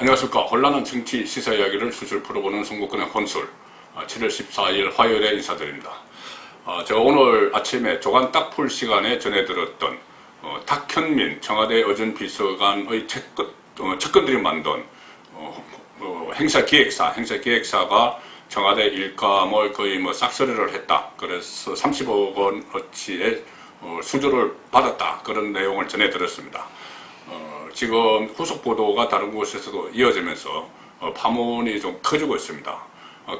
안녕하십니까. 혼란한 정치 시사 이야기를 술술 풀어보는 송국근의 혼술 7월 14일 화요일에 인사드립니다. 제가 오늘 아침에 조간 딱풀 시간에 전해드렸던 탁현민 청와대 의전비서관의 측근들이 만든 행사기획사가 청와대 일감을 거의 싹쓸이를 했다. 그래서 30억 원어치의 수주를 받았다. 그런 내용을 전해드렸습니다. 지금 후속 보도가 다른 곳에서도 이어지면서 파문이 좀 커지고 있습니다.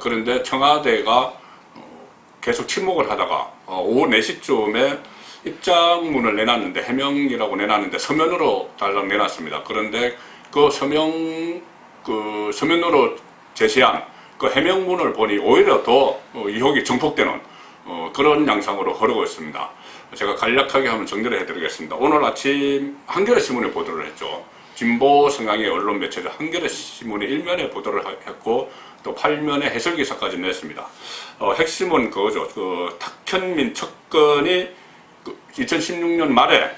그런데 청와대가 계속 침묵을 하다가 오후 4시쯤에 입장문을 내놨는데, 해명이라고 내놨는데 서면으로 달랑 내놨습니다. 그런데 그 서면으로 제시한 그 해명문을 보니 오히려 더 의혹이 증폭되는 그런 양상으로 흐르고 있습니다. 제가 간략하게 한번 정리를 해드리겠습니다. 오늘 아침 한겨레신문에 보도를 했죠. 진보 성향의 언론 매체죠. 한겨레신문이 1면에 보도를 했고 또 8면에 해설기사까지 냈습니다. 핵심은 그거죠. 탁현민 측근이 2016년 말에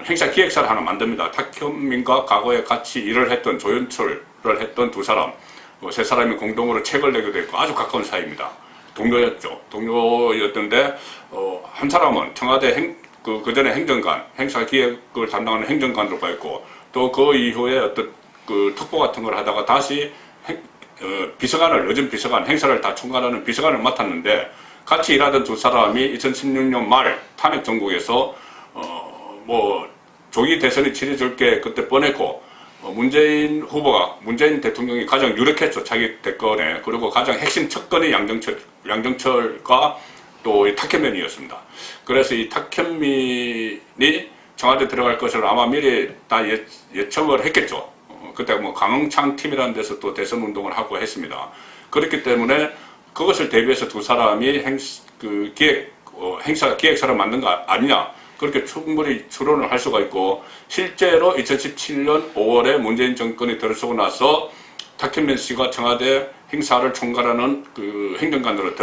행사기획사를 하나 만듭니다. 탁현민과 과거에 같이 일을 했던 조연출을 했던 두 사람, 세 사람이 공동으로 책을 내기도 했고 아주 가까운 사이입니다. 동료였던데 한 사람은 청와대 그전에 행정관, 행사기획을 담당하는 행정관으로 가 있고 또 그 이후에 어떤 특보 같은 걸 하다가 다시 비서관을, 요즘 비서관, 행사를 다 총괄하는 비서관을 맡았는데 같이 일하던 두 사람이 2016년 말 탄핵 정국에서 조기 대선이 치러질게 그때 뻔했고 문재인 대통령이 가장 유력했죠. 자기 대권에. 그리고 가장 핵심 측근이 양정철과 또 탁현민이었습니다. 그래서 이 탁현민이 청와대 들어갈 것을 아마 미리 다 예측을 했겠죠. 그때 강흥창 팀이라는 데서 또 대선 운동을 하고 했습니다. 그렇기 때문에 그것을 대비해서 두 사람이 기획사를 만든 거 아니냐. 그렇게 충분히 추론을 할 수가 있고, 실제로 2017년 5월에 문재인 정권이 들어서고 나서 탁현민 씨가 청와대 행사를 총괄하는 행정관으로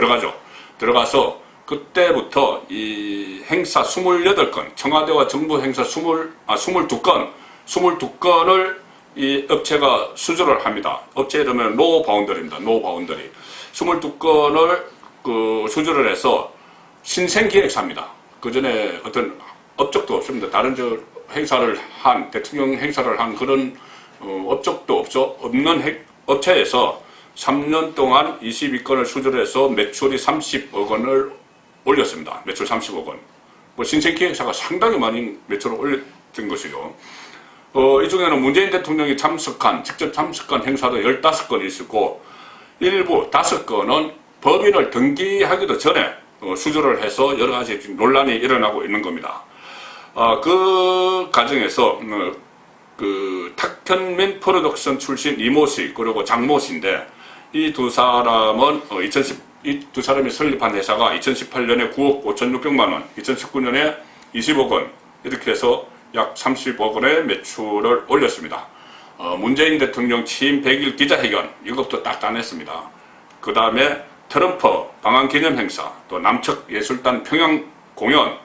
들어가서 그때부터 이 행사 28건, 청와대와 정부 행사 22건을 이 업체가 수주를 합니다. 업체 이름은 노바운더리입니다. 노바운더리. 22건을 수주를 해서 신생기획사입니다. 그 전에 어떤 업적도 없습니다. 다른 대통령 행사를 한 그런 업적도 없는 업체에서 3년 동안 22건을 수주를 해서 매출이 30억 원을 올렸습니다. 매출 30억 원. 신생기획사가 상당히 많이 매출을 올렸던 것이죠. 이 중에는 문재인 대통령이 직접 참석한 행사도 15건이 있었고, 일부 5건은 법인을 등기하기도 전에 수주를 해서 여러 가지 논란이 일어나고 있는 겁니다. 그 과정에서 탁현민 프로덕션 출신 이모 씨 그리고 장모 씨인데, 이 두 사람은 이 두 사람이 설립한 회사가 2018년에 9억 5,600만 원, 2019년에 20억 원 이렇게 해서 약 30억 원의 매출을 올렸습니다. 문재인 대통령 취임 100일 기자회견 이것도 딱 따냈습니다. 그 다음에 트럼프 방한기념 행사, 또 남측 예술단 평양 공연,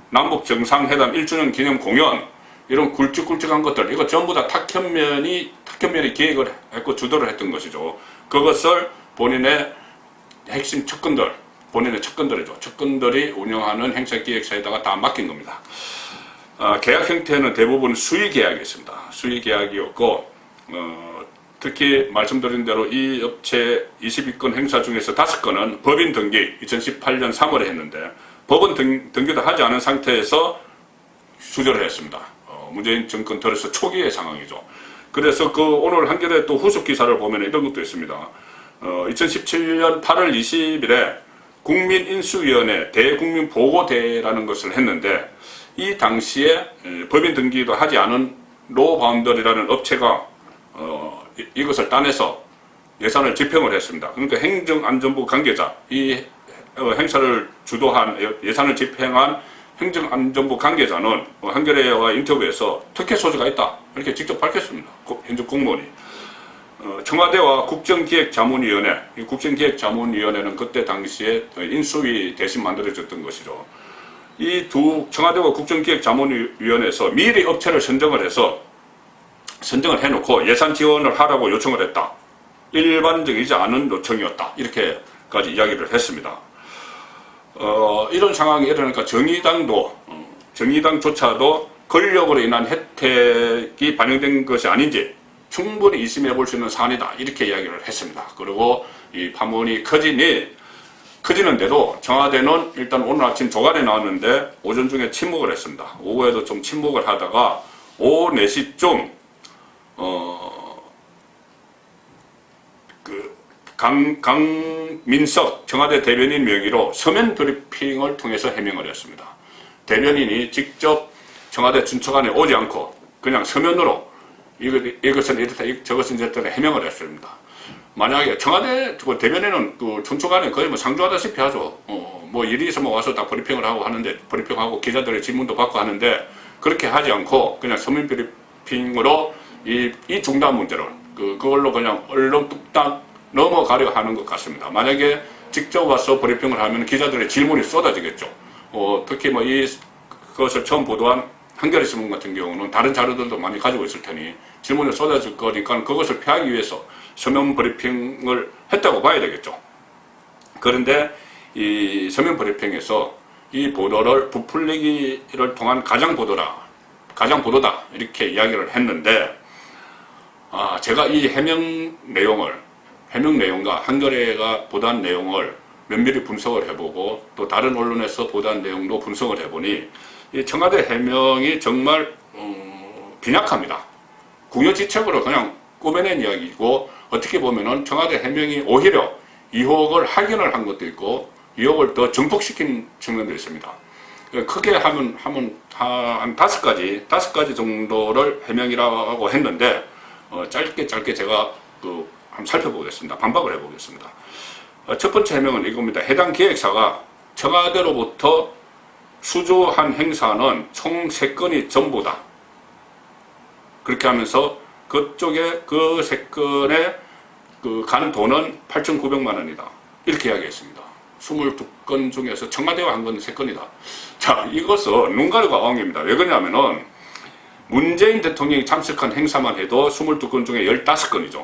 남북 정상회담 1주년 기념 공연, 이런 굵직굵직한 것들, 이거 전부 다 탁현민이 기획을 했고 주도를 했던 것이죠. 그것을 본인의 핵심 측근들이 운영하는 행사기획사에다가 다 맡긴 겁니다. 계약 형태는 대부분 수의계약이었습니다. 수의계약이었고, 특히 말씀드린 대로 이 업체 22건 행사 중에서 5건은 법인 등기 2018년 3월에 했는데 법인 등기도 하지 않은 상태에서 수주를 했습니다. 문재인 정권 들어서 초기의 상황이죠. 그래서 오늘 한겨레 또 후속 기사를 보면 이런 것도 있습니다. 2017년 8월 20일에 국민인수위원회 대국민보고대라는 것을 했는데, 이 당시에 법인 등기도 하지 않은 노바운더리라는 업체가 이것을 따내서 예산을 집행을 했습니다. 그러니까 행정안전부 관계자, 이 행사를 주도한, 예산을 집행한 행정안전부 관계자는 한겨레와 인터뷰에서 특혜 소지가 있다 이렇게 직접 밝혔습니다. 현직 공무원이. 청와대와 국정기획자문위원회, 이 국정기획자문위원회는 그때 당시에 인수위 대신 만들어졌던 것이죠. 이 두 청와대와 국정기획자문위원회에서 미리 업체를 선정을 해서 선정을 해놓고 예산 지원을 하라고 요청을 했다. 일반적이지 않은 요청이었다. 이렇게까지 이야기를 했습니다. 이런 상황이 일어나니까 정의당조차도 권력으로 인한 혜택이 반영된 것이 아닌지 충분히 의심해 볼 수 있는 사안이다. 이렇게 이야기를 했습니다. 그리고 이 파문이 커지는데도 청와대는 일단 오늘 아침 조간에 나왔는데 오전 중에 침묵을 했습니다. 오후에도 좀 침묵을 하다가 오후 4시쯤 강민석 청와대 대변인 명의로 서면 브리핑을 통해서 해명을 했습니다. 대변인이 직접 청와대 준처관에 오지 않고 그냥 서면으로 이것은 이렇다, 저것은 저렇다 해명을 했습니다. 만약에 청와대 대변인은 그 준처관에 거의 뭐 상주하다시피 하죠. 뭐 일이 있으면 와서 다 브리핑을 하고 하는데, 브리핑하고 기자들의 질문도 받고 하는데, 그렇게 하지 않고 그냥 서면 브리핑으로 이 중대한 문제를 그걸로 그냥 얼렁뚱땅 넘어가려 하는 것 같습니다. 만약에 직접 와서 브리핑을 하면 기자들의 질문이 쏟아지겠죠. 특히 뭐 그것을 처음 보도한 한겨레신문 같은 경우는 다른 자료들도 많이 가지고 있을 테니 질문이 쏟아질 거니까 그것을 피하기 위해서 서면 브리핑을 했다고 봐야 되겠죠. 그런데 이 서면 브리핑에서 이 보도를 부풀리기를 통한 가장 보도다 이렇게 이야기를 했는데, 제가 이 해명 내용과 한겨레가 보도한 내용을 면밀히 분석을 해보고 또 다른 언론에서 보도한 내용도 분석을 해보니 이 청와대 해명이 정말 빈약합니다. 궁여지책으로 그냥 꾸며낸 이야기고, 어떻게 보면은 청와대 해명이 오히려 의혹을 확인을 한 것도 있고 의혹을 더 증폭시킨 측면도 있습니다. 크게 하면 한 다섯 가지 정도를 해명이라고 했는데, 짧게 제가 한번 살펴보겠습니다. 반박을 해보겠습니다. 첫 번째 해명은 이겁니다. 해당 기획사가 청와대로부터 수주한 행사는 총 3건이 전부다. 그렇게 하면서 그쪽에 그 3건에 간 돈은 8,900만 원이다. 이렇게 이야기했습니다. 22건 중에서 청와대와 한 건 3건이다. 자, 이것은 눈 가리고 아웅입니다. 왜 그러냐면은 문재인 대통령이 참석한 행사만 해도 22건 중에 15건이죠.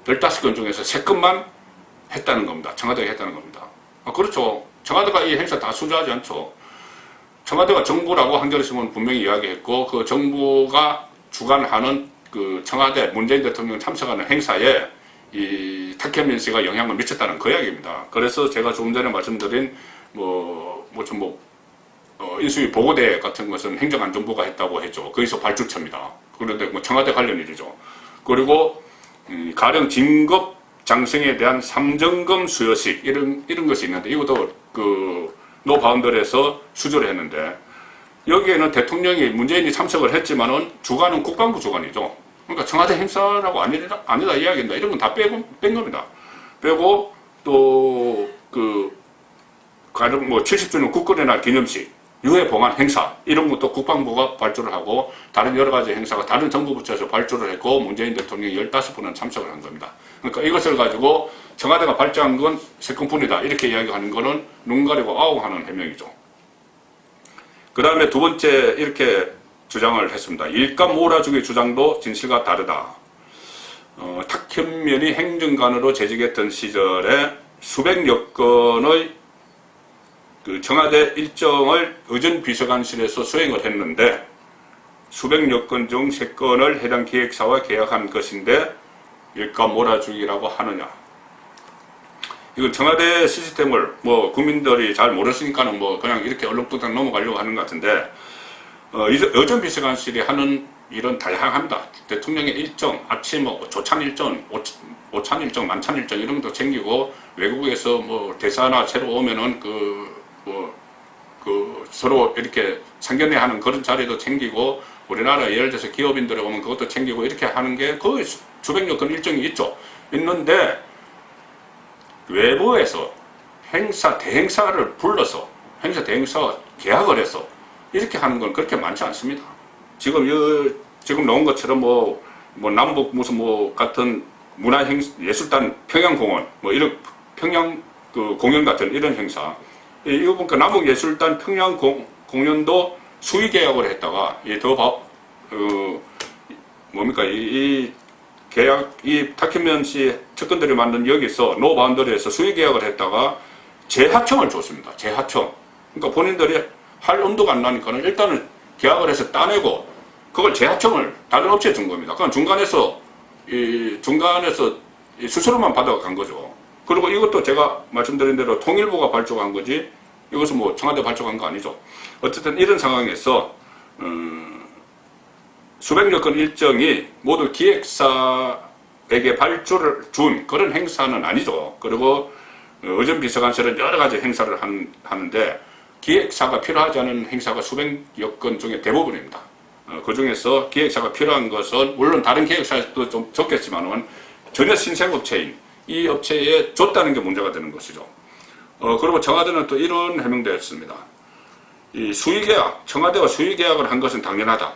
15건 중에서 3건만 했다는 겁니다. 청와대가 했다는 겁니다. 그렇죠. 청와대가 이 행사 다 수주하지 않죠. 청와대가 정부라고 한겨레신문 분명히 이야기했고, 그 정부가 주관하는 그 청와대 문재인 대통령 참석하는 행사에 이 탁현민 씨가 영향을 미쳤다는 그 이야기입니다. 그래서 제가 조금 전에 말씀드린 인수위 보고대 같은 것은 행정안전부가 했다고 했죠. 거기서 발주처입니다. 그런데 뭐 청와대 관련 일이죠. 그리고 가령 진급 장성에 대한 삼정금 수여식 이런 것이 있는데, 이것도 노 바운더리에서 수주를 했는데, 여기에는 대통령이 문재인이 참석을 했지만은 주관은 국방부 주관이죠. 그러니까 청와대 행사라고 아니다 이야기한다. 이런 건 다 뺀 겁니다. 빼고 또 가령 70주년 국군의 날 기념식, 유해 봉안 행사 이런 것도 국방부가 발주를 하고 다른 여러 가지 행사가 다른 정부 부처에서 발주를 했고 문재인 대통령이 15번은 참석을 한 겁니다. 그러니까 이것을 가지고 청와대가 발주한 건 3건뿐이다 이렇게 이야기하는 거는 눈 가리고 아웅하는 해명이죠. 그 다음에 두 번째 이렇게 주장을 했습니다. 일감 몰아주기 주장도 진실과 다르다. 탁현민이 행정관으로 재직했던 시절에 수백여 건의 청와대 일정을 의전비서관실에서 수행을 했는데 수백여 건 중 3건을 해당 기획사와 계약한 것인데 일감 몰아주기라고 하느냐. 이건 청와대 시스템을 국민들이 잘 모르시니까는 그냥 이렇게 얼렁뚱땅 넘어가려고 하는 것 같은데, 의전비서관실이 하는 일은 다양합니다. 대통령의 일정, 아침 조찬 일정, 오찬 일정, 만찬 일정 이런 것도 챙기고, 외국에서 대사나 새로 오면은 서로 이렇게 상견례 하는 그런 자리도 챙기고, 우리나라 예를 들어서 기업인들이 오면 그것도 챙기고 이렇게 하는 게 거의 수백여 건 일정이 있는데, 외부에서 대행사를 불러서 대행사 계약을 해서 이렇게 하는 건 그렇게 많지 않습니다. 지금 나온 것처럼 남북 같은 예술단 평양공원 이런 평양 공연 같은 이런 행사, 이거 보니까 남북예술단 평양 공연도 수의 계약을 했다가 뭡니까? 이 계약, 이 탁현면 씨 측근들이 만든 여기서 노 바운더리에서 수의 계약을 했다가 재하청을 줬습니다. 재하청. 그러니까 본인들이 할 엄두가 안 나니까는 일단은 계약을 해서 따내고 그걸 재하청을 다른 업체에 준 겁니다. 그럼 중간에서 수수료만 받아간 거죠. 그리고 이것도 제가 말씀드린 대로 통일부가 발족한 거지 이것은 뭐 청와대 발족한 거 아니죠. 어쨌든 이런 상황에서 수백여 건 일정이 모두 기획사에게 발주를 준 그런 행사는 아니죠. 그리고 의전비서관실은 여러 가지 행사를 하는데 기획사가 필요하지 않은 행사가 수백여 건 중에 대부분입니다. 그 중에서 기획사가 필요한 것은 물론 다른 기획사에서도 좀 적겠지만은 전혀 신생업체인 이 업체에 줬다는 게 문제가 되는 것이죠. 그리고 청와대는 또 이런 해명도 했습니다. 이 수의계약, 청와대와 수의계약을 한 것은 당연하다.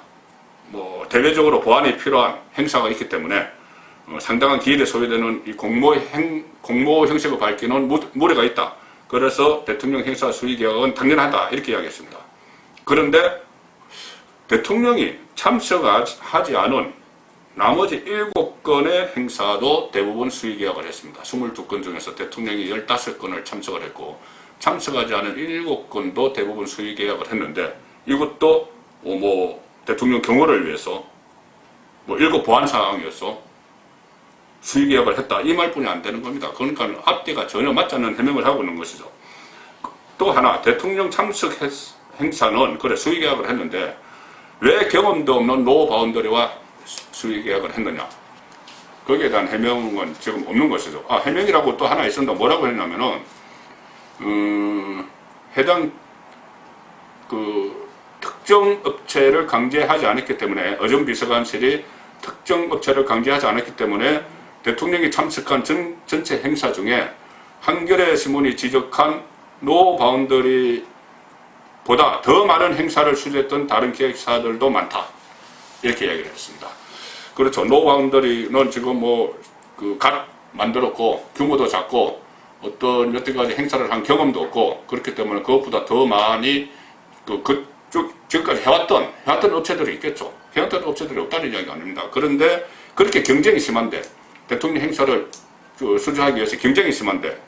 뭐 대외적으로 보안이 필요한 행사가 있기 때문에 상당한 기일에 소요되는 이 공모 형식을 밝히는 무례가 있다. 그래서 대통령 행사 수의계약은 당연하다. 이렇게 이야기했습니다. 그런데 대통령이 참석하지 않은 나머지 7건의 행사도 대부분 수의계약을 했습니다. 22건 중에서 대통령이 15건을 참석을 했고 참석하지 않은 7건도 대부분 수의계약을 했는데 이것도 뭐 대통령 경호를 위해서 뭐 7 보안 상황이어서 수의계약을 했다. 이 말뿐이 안 되는 겁니다. 그러니까 앞뒤가 전혀 맞지 않는 해명을 하고 있는 것이죠. 또 하나 대통령 참석 행사는 그래 수의계약을 했는데 왜 경험도 없는 노 바운더리와 수의계약을 했느냐. 거기에 대한 해명은 지금 없는 것이죠. 해명이라고 또 하나 있었는데 뭐라고 했냐면은 해당 특정 업체를 강제하지 않았기 때문에 의전비서관실이 특정 업체를 강제하지 않았기 때문에 대통령이 참석한 전체 행사 중에 한겨레 신문이 지적한 노 바운더리보다 더 많은 행사를 수주했던 다른 기획사들도 많다. 이렇게 이야기를 했습니다. 그렇죠. 노 바운더리는 지금 갓 만들었고 규모도 작고 어떤 여태까지 행사를 한 경험도 없고 그렇기 때문에 그것보다 더 많이 지금까지 해왔던 업체들이 있겠죠. 해왔던 업체들이 없다는 이야기가 아닙니다. 그런데 그렇게 경쟁이 심한데 대통령 행사를 수주하기 위해서 경쟁이 심한데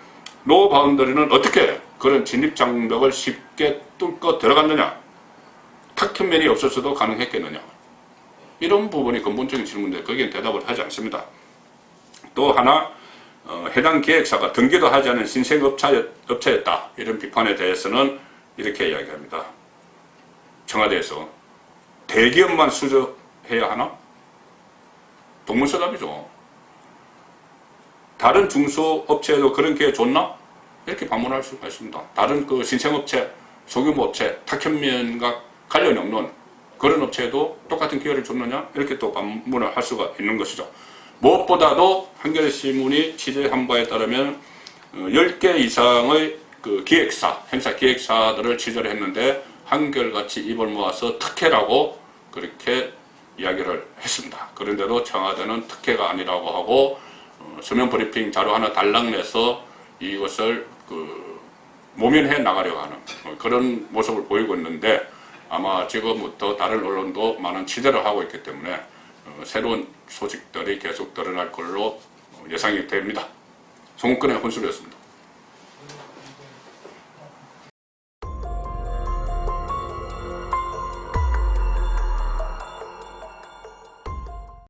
노 바운더리는 어떻게 그런 진입장벽을 쉽게 뚫고 들어갔느냐. 탁현면이 없었어도 가능했겠느냐. 이런 부분이 근본적인 질문인데 거기엔 대답을 하지 않습니다. 또 하나 해당 기획사가 등기도 하지 않은 신생업체였다. 이런 비판에 대해서는 이렇게 이야기합니다. 청와대에서 대기업만 수주해야 하나? 동문서답이죠. 다른 중소업체에도 그런 기회 줬나? 이렇게 반문할 수가 있습니다. 다른 신생업체, 소규모 업체, 탁현면과 관련이 없는 그런 업체에도 똑같은 기회를 줬느냐? 이렇게 또 반문을 할 수가 있는 것이죠. 무엇보다도 한겨레 신문이 취재한 바에 따르면 10개 이상의 기획사, 행사 기획사들을 취재를 했는데 한결같이 입을 모아서 특혜라고 그렇게 이야기를 했습니다. 그런데도 청와대는 특혜가 아니라고 하고 서면 브리핑 자료 하나 달랑 내서 이것을 모면해 나가려고 하는 그런 모습을 보이고 있는데 아마 지금부터 다른 언론도 많은 취재를 하고 있기 때문에 새로운 소식들이 계속 드러날 걸로 예상이 됩니다. 송근의 혼술이었습니다.